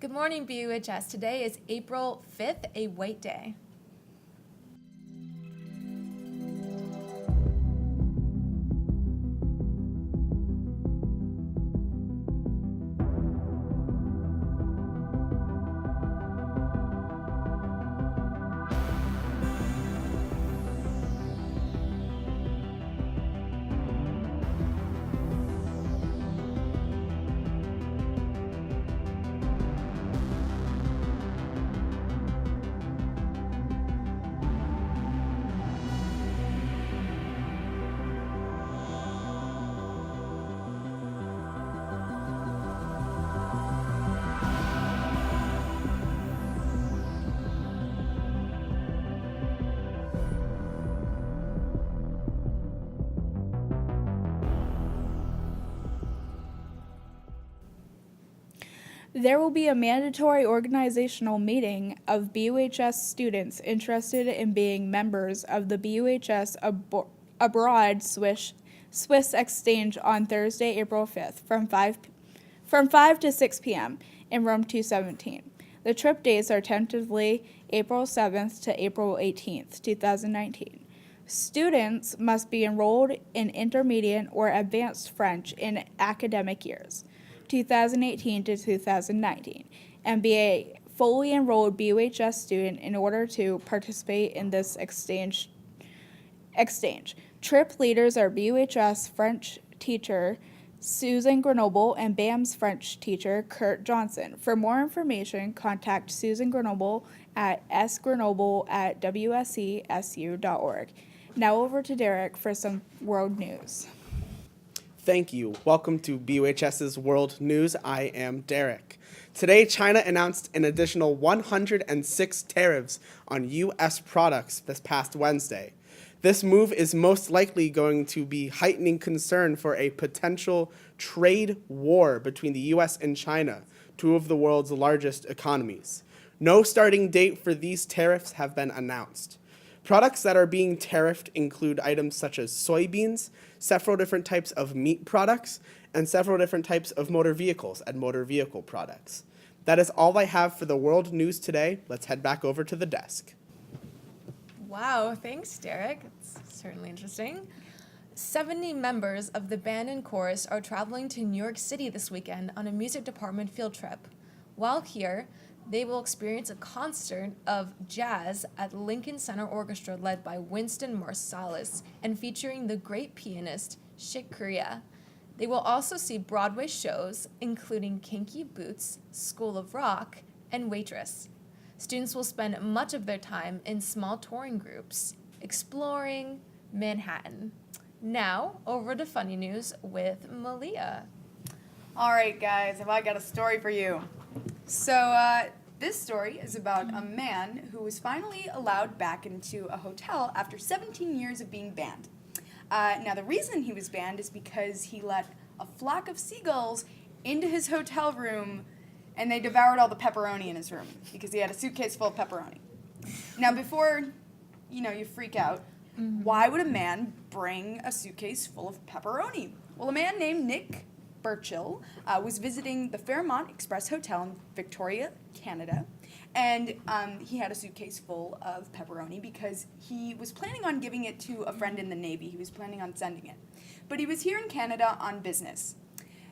Good morning, BUHS. Today is April 5th, a white day. There will be a mandatory organizational meeting of BUHS students interested in being members of the BUHS Abroad Swiss Exchange on Thursday, April 5th from 5 to 6 p.m. in room 217. The trip dates are tentatively April 7th to April 18th, 2019. Students must be enrolled in intermediate or advanced French in academic years 2018 to 2019, and be a fully enrolled BUHS student in order to participate in this exchange. Trip leaders are BUHS French teacher Susan Grenoble and BAM's French teacher Kurt Johnson. For more information, contact Susan Grenoble at sgrenoble@wsesu.org. Now over to Derek for some world news. Thank you. Welcome to BUHS's World News. I am Derek. Today, China announced an additional 106 tariffs on U.S. products this past Wednesday. This move is most likely going to be heightening concern for a potential trade war between the U.S. and China, two of the world's largest economies. No starting date for these tariffs have been announced. Products that are being tariffed include items such as soybeans, several different types of meat products, and several different types of motor vehicles and motor vehicle products. That is all I have for the world news today. Let's head back over to the desk. Wow, thanks, Derek. It's certainly interesting. 70 members of the band and chorus are traveling to New York City this weekend on a music department field trip. While here, they will experience a concert of jazz at Lincoln Center Orchestra led by Winston Marsalis and featuring the great pianist Chick Corea. They will also see Broadway shows, including Kinky Boots, School of Rock, and Waitress. Students will spend much of their time in small touring groups, exploring Manhattan. Now, over to Funny News with Malia. All right, guys, I got a story for you. So, this story is about a man who was finally allowed back into a hotel after 17 years of being banned. Now, the reason he was banned is because he let a flock of seagulls into his hotel room, and they devoured all the pepperoni in his room because he had a suitcase full of pepperoni. Now, before, you freak out, why would a man bring a suitcase full of pepperoni? Well, a man named Nick Burchill was visiting the Fairmont Express Hotel in Victoria, Canada, and he had a suitcase full of pepperoni because he was planning on giving it to a friend in the Navy. He was planning on sending it. But he was here in Canada on business.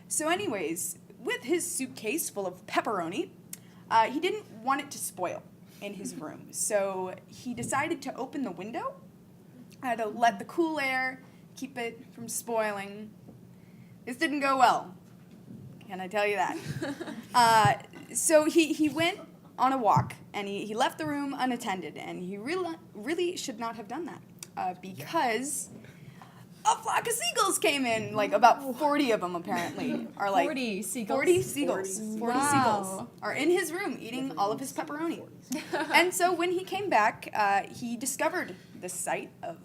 So anyways, with his suitcase full of pepperoni, he didn't want it to spoil in his room. So he decided to open the window to let the cool air keep it from spoiling. This didn't go well. Can I tell you that? So he went on a walk, and he left the room unattended, and he really should not have done that because a flock of seagulls came in, like about 40 of them apparently. 40 seagulls? 40 seagulls. 40 seagulls are in his room eating all of his pepperoni. And so when he came back, he discovered the sight of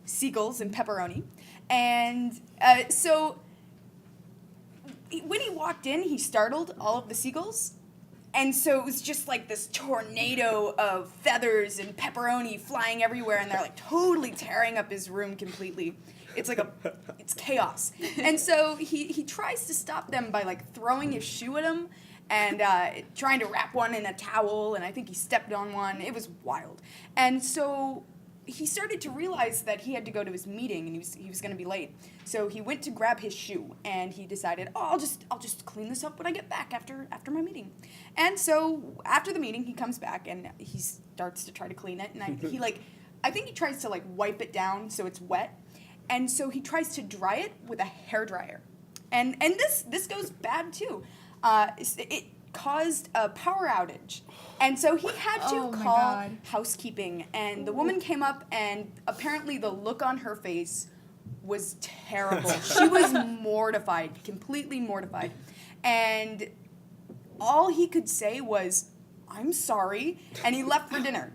seagulls and pepperoni. And so when he walked in, he startled all of the seagulls. And so it was just like this tornado of feathers and pepperoni flying everywhere, and they're like totally tearing up his room completely. It's like it's chaos. And so he tries to stop them by like throwing his shoe at them, and trying to wrap one in a towel, and I think he stepped on one. It was wild. And so he started to realize that he had to go to his meeting, and he was going to be late. So he went to grab his shoe, and he decided, I'll just clean this up when I get back after my meeting. And so after the meeting, he comes back, and he starts to try to clean it, and I think he tries to like wipe it down so it's wet, and so he tries to dry it with a hairdryer, and this goes bad too. It caused a power outage, and so he had to Oh my call God. housekeeping, and the woman came up, and apparently the look on her face was terrible. She was mortified, completely mortified, and all he could say was, "I'm sorry," and he left for dinner.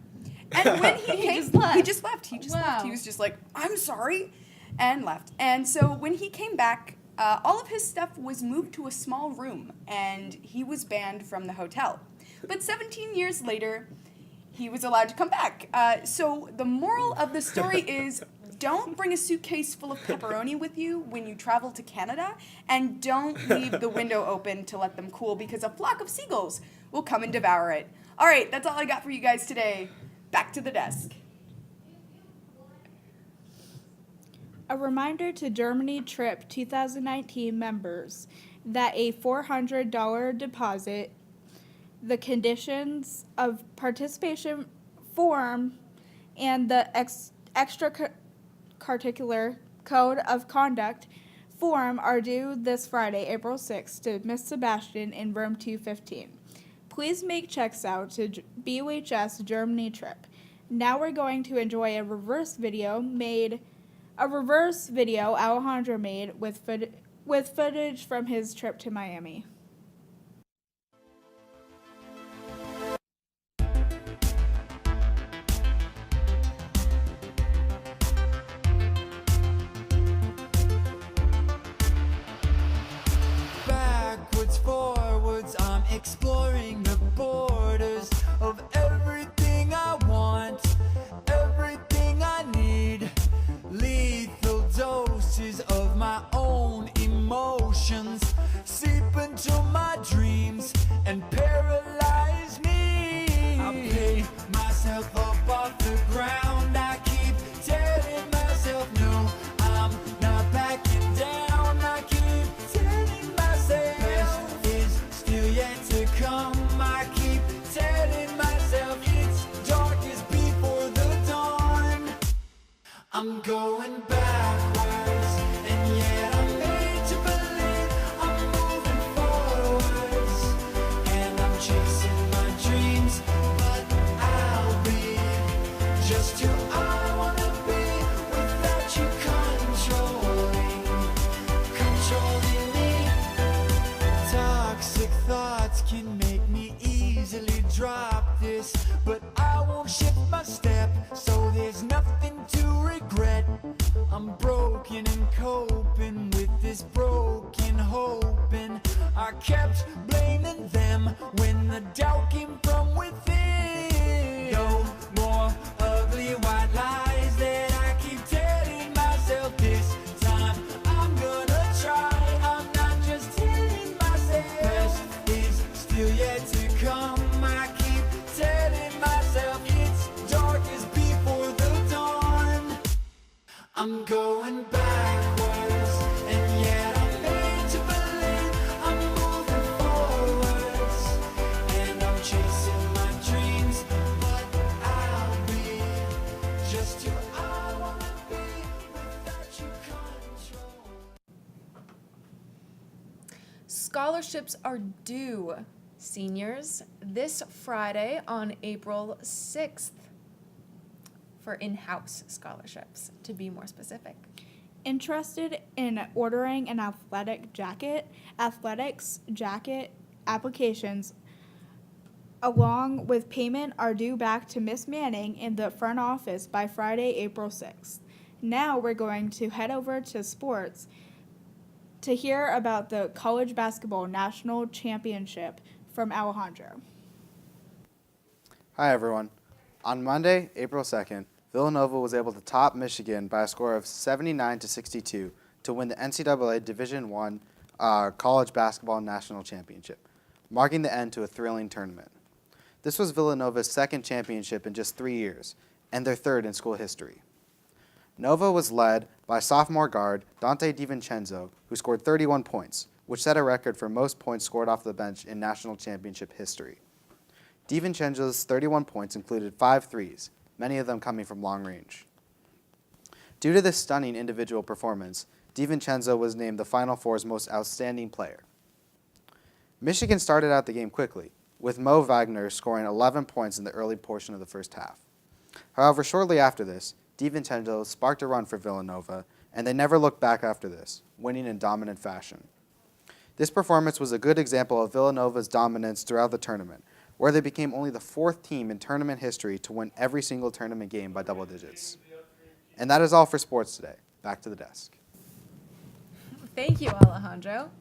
And when he came, he just left. He just left. He was just like, "I'm sorry," and left. And so when he came back, all of his stuff was moved to a small room, and he was banned from the hotel. But 17 years later, he was allowed to come back. So the moral of the story is, don't bring a suitcase full of pepperoni with you when you travel to Canada, and don't leave the window open to let them cool, because a flock of seagulls will come and devour it. All right, that's all I got for you guys today. Back to the desk. A reminder to Germany Trip 2019 members that a $400 deposit, the conditions of participation form, and the extracurricular code of conduct form are due this Friday, April 6th, to Miss Sebastian in room 215. Please make checks out to BUHS Germany Trip. Now we're going to enjoy a reverse video Alejandro made with footage from his trip to Miami. Backwards, forwards, I'm exploring the borders of everything I want, everything I need. Lethal doses of my own emotions seep into my dreams and paralyze me. I pick myself up off the ground. I keep telling myself no, I'm not backing down. I keep telling myself best is still yet to come. I keep telling myself it's darkest before the dawn. I'm going backwards, and yet I'm made to believe I'm moving forwards. And I'm chasing my dreams, but I'll be just who I wanna be without you controlling me. Toxic thoughts can make me easily drop this, but I won't shift my step, so there's nothing to regret. I'm broken and coping with this broken hoping. I kept blaming them when the doubt came from within. No more ugly white lies that I keep telling myself. This time I'm gonna try. I'm not just telling myself best is still yet to come. I keep telling myself it's darkest before the dawn. I'm going backwards, and yet I'm made to believe I'm moving forwards. And I'm chasing my dreams, but I'll be just who I wanna be without you control. Scholarships are due, seniors, this Friday on April 6th for in-house scholarships, to be more specific. Interested in ordering an athletics jacket applications along with payment are due back to Miss Manning in the front office by Friday, April 6th. Now we're going to head over to sports to hear about the college basketball national championship from Alejandro. Hi, everyone. On Monday, April 2nd, Villanova was able to top Michigan by a score of 79-62 to win the NCAA Division I college basketball national championship. marking the end to a thrilling tournament. This was Villanova's second championship in just 3 years, and their third in school history. Nova was led by sophomore guard Dante DiVincenzo, who scored 31 points, which set a record for most points scored off the bench in national championship history. DiVincenzo's 31 points included 5 threes, many of them coming from long range. Due to this stunning individual performance, DiVincenzo was named the Final Four's most outstanding player. Michigan started out the game quickly, with Mo Wagner scoring 11 points in the early portion of the first half. However, shortly after this, DiVincenzo sparked a run for Villanova, and they never looked back after this, winning in dominant fashion. This performance was a good example of Villanova's dominance throughout the tournament, where they became only the 4th team in tournament history to win every single tournament game by double digits. And that is all for sports today. Back to the desk. Thank you, Alejandro.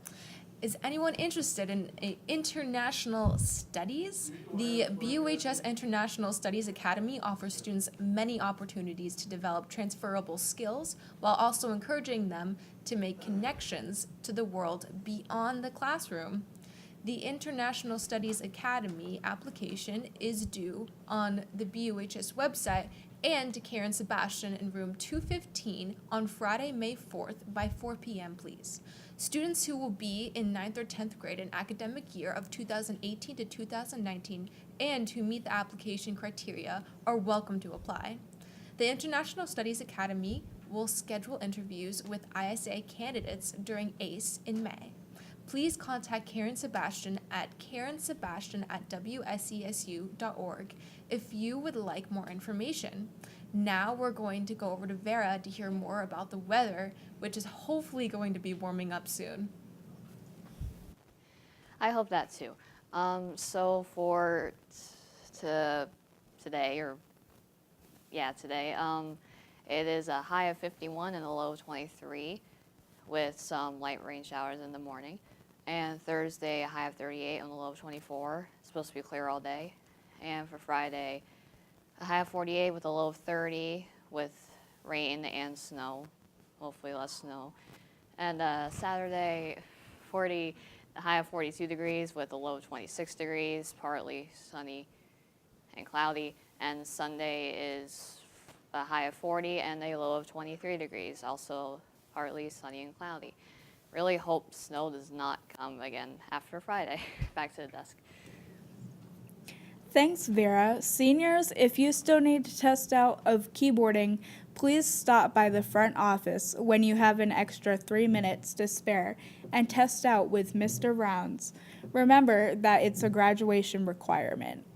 Is anyone interested in international studies? The BUHS International Studies Academy offers students many opportunities to develop transferable skills while also encouraging them to make connections to the world beyond the classroom. The International Studies Academy application is due on the BUHS website and to Karen Sebastian in room 215 on Friday, May 4th by 4 p.m., please. Students who will be in 9th or 10th grade in academic year of 2018 to 2019 and who meet the application criteria are welcome to apply. The International Studies Academy will schedule interviews with ISA candidates during ACE in May. Please contact Karen Sebastian at karensebastian@wsesu.org if you would like more information. Now we're going to go over to Vera to hear more about the weather, which is hopefully going to be warming up soon. I hope that too. So for today, it is a high of 51 and a low of 23 with some light rain showers in the morning. And Thursday, a high of 38 and a low of 24. It's supposed to be clear all day. And for Friday, a high of 48 with a low of 30 with rain and snow, hopefully less snow. And Saturday, a high of 42 degrees with a low of 26 degrees, partly sunny and cloudy. And Sunday is a high of 40 and a low of 23 degrees, also partly sunny and cloudy. Really hope snow does not come again after Friday. Back to the desk. Thanks, Vera. Seniors, if you still need to test out of keyboarding, please stop by the front office when you have an extra 3 minutes to spare and test out with Mr. Rounds. Remember that it's a graduation requirement.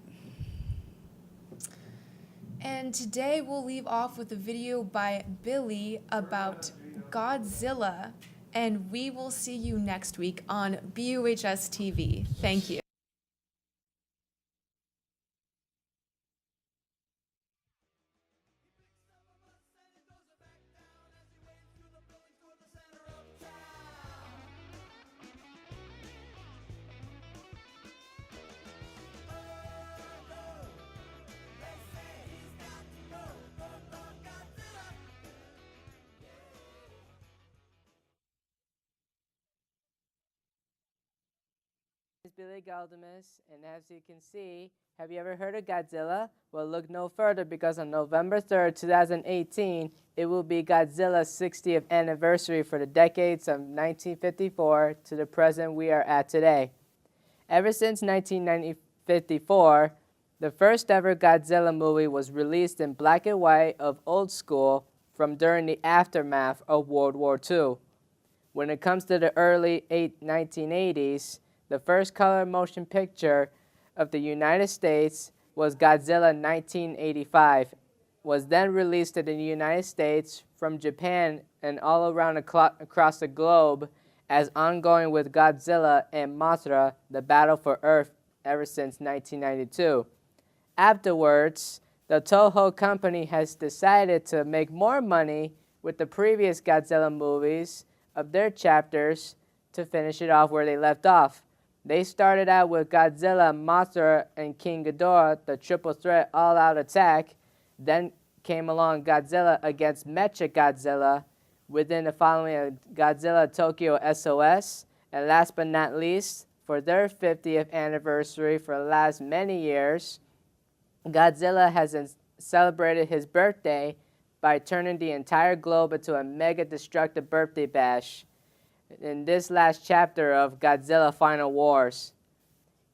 And today we'll leave off with a video by Billy about Godzilla. And we will see you next week on Buhs-Tv. Thank you. Is Billy Galdamus, and as you can see, have you ever heard of Godzilla? Well, look no further because on November 3rd, 2018, it will be Godzilla's 60th anniversary for the decades of 1954 to the present we are at today. Ever since 1954, the first ever Godzilla movie was released in black and white of old school from during the aftermath of World War II. When it comes to the early 1980s, the first color motion picture of the United States was Godzilla 1985, was then released in the United States, from Japan, and all around across the globe as ongoing with Godzilla and Mothra, the battle for Earth ever since 1992. Afterwards, the Toho company has decided to make more money with the previous Godzilla movies of their chapters to finish it off where they left off. They started out with Godzilla, Mothra, and King Ghidorah, the triple threat all-out attack. Then came along Godzilla against Mechagodzilla, within the following Godzilla Tokyo SOS, and last but not least, for their 50th anniversary for the last many years, Godzilla has celebrated his birthday by turning the entire globe into a mega destructive birthday bash in this last chapter of Godzilla Final Wars.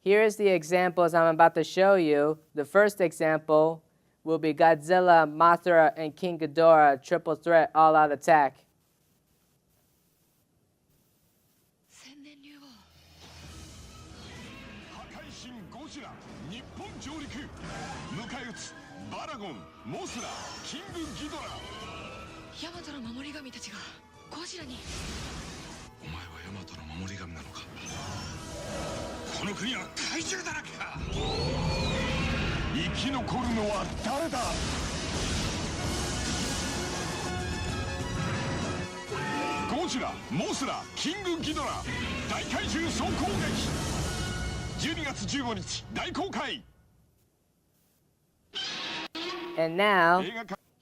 Here is the examples I'm about to show you. The first example will be Godzilla, Mothra, and King Ghidorah triple threat all-out attack. 千年竜王破壊神ゴジラ日本上陸迎え撃つバラゴンモスラキングギドラヤマトの守り神たちがゴジラにお前はヤマトの守り神なのかこの国は怪獣だらけか生き残るのは誰だゴジラモスラキングギドラ大怪獣総攻撃12月15日大公開 And now,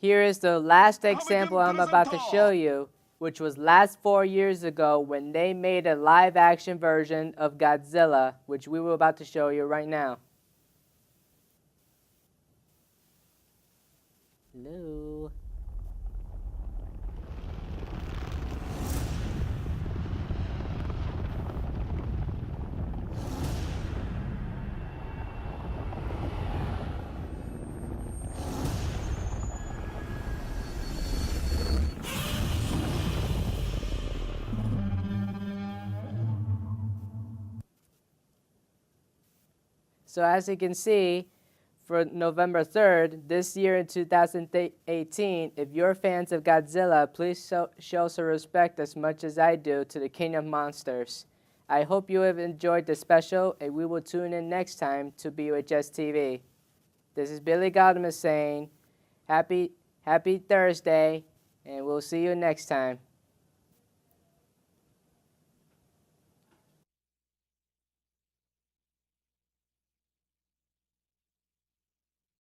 here is the last example I'm about to show you, which was last 4 years ago when they made a live-action version of Godzilla, which we were about to show you right now. Hello. So as you can see, for November 3rd, this year in 2018, if you're fans of Godzilla, please show some respect as much as I do to the King of Monsters. I hope you have enjoyed the special, and we will tune in next time to Buhs-Tv. This is Billy Gaudimus saying, happy Thursday, and we'll see you next time.